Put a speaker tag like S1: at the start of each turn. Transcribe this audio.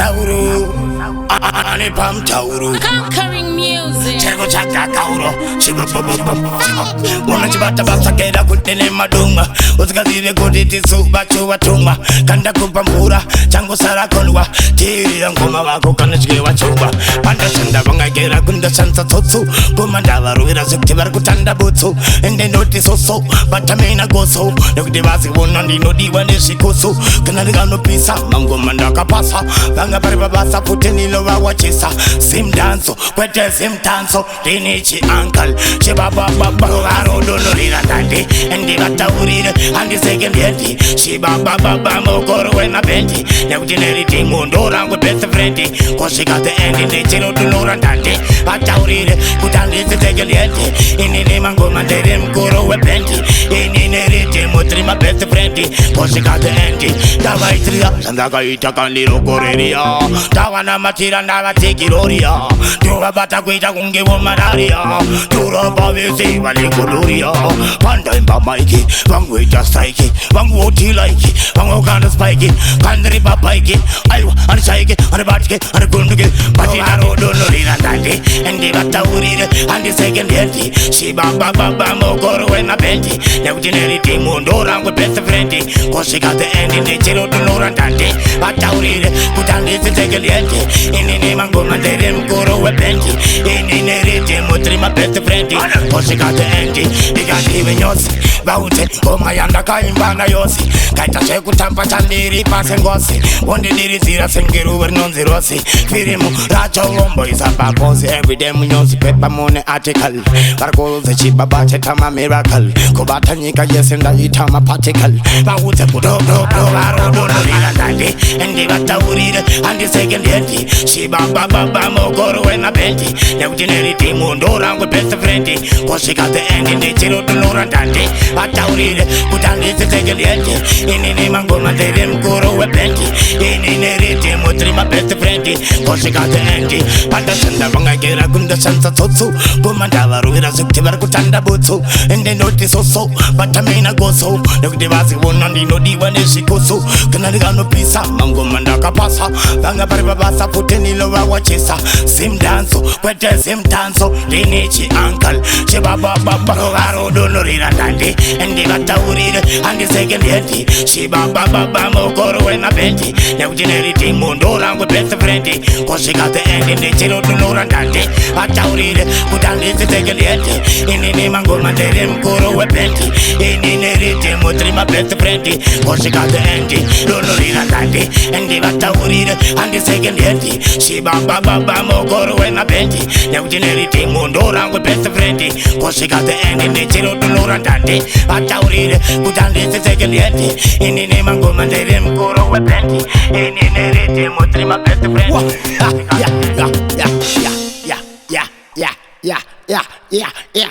S1: Sauru, Anipam Tauru,
S2: Conquering music.
S1: Chego Chaka Kauro, Chibu, Mona Chibata Basakeda, Kutene Madunga, Uskadi, Kuditi Suba, Chuba, Kanda Kupampura, Chango Sarakolwa, Tiri and Kumawako, Kanachua Chuba, Pandasanda Bangagera, Kunda Santa Totsu, Gumandava, Ruira Suktivar Kutanda Butsu, and they notice also, but Tamina Goso, the Devasi won on the Nodi when they Shikosu, Kanagano Pisa, Mango Mandaka Pasa, Banga Basa Putini Lova Wachisa, Sim Danso, Quete Sim Tanso, Dinichi Uncle, Shibaba Baro Dolorina Dante, and the Batauri, and the second Yeti, Shibaba Mokoro and a Benti, the generating Mondora with best friend, because she got the end in the Chino to Nora Dante, Batauri, put on this second Yeti, in the name of Gomandarim Koro with Benti, in the Mutrima best friend, because she got the end, Davaitria, and the Gaita Candido Coreria, Tawana Matira Nava Tekiroria, Tura Bataquita Unge Womanaria, Tura Bavisi, Valikuria, Panda in Bamaiki, Vanguita Strike, Vanguoti like it, Vangokana Spike, Kandri Papaiki, Iowa, and Saiki, and Batki, and Kunduki, Patinaro Dolorina Dante, and the Batauri, and the second Yeti, Shiba Baba Mokoro and a Benti, the generating Mondora with best friend, because she got the end in the Chino to Nora Dante, Batauri, put on this second Yeti, in the name of Gomandarim Koro with Benti, in the region, Mutrima best friend, because she got the end, they got even yours, Baute, oh my Andaka in Bana Yosi, Kaita Shekutampa Chandiri Passengosi, one day Zira Sengiru non zerosi, Firimu, Racho Rombo is a backos, every day Munosi Pepper Mone article, Bargo the Chiba Bachetama miracle, Kobata Nika yes and the Itama particle, Baute Pudo, and the Batauri, and the second Yeti, Shiba Baba Mogoro and a Benti, the generating Mondora with best friend, because she got the end in the Chino to Nora Dante, Batauri, put on this second Yeti, in the name of Gomandarim Koro with Benti, in the region, Mutrima best friend, because she got the end, Pandasanda Bangagera Gunda Santa Totsu, Gumandava Ruira Suktivar Kutanda Butsu, and they notice also, but Tamina Goso, the Devasi won on the Nodi when she goes, Kanagano Pisa, Mango Mandaka Pasa, Banga Basa Putini Lova Wachisa, Sim Danso, Quete Sim Tanso, Dinichi Uncle, Shibaba Baro Dolorina Dante, and the Batauri, and the second Yeti, Shibaba Mokoro and a Benti, the generating Mondora with best friend, because she got the end in the Chino to Nora Dante, Batauri, put on this second Yeti, in the name of Gomandarim Koro with Benti, in the region, Mutrima best friend, because she got the end, Dolorina Dante, and the Batauri, and the second Yeti, Shibaba Mokoro and a Benti, the generating Mondora with best friend, because she got the end in the Chino to Nora Dante, Batauri, put on this second Yeti, in the name of Gomandarim Koro with Benti, in the region, Mutrima best friend. Yeah.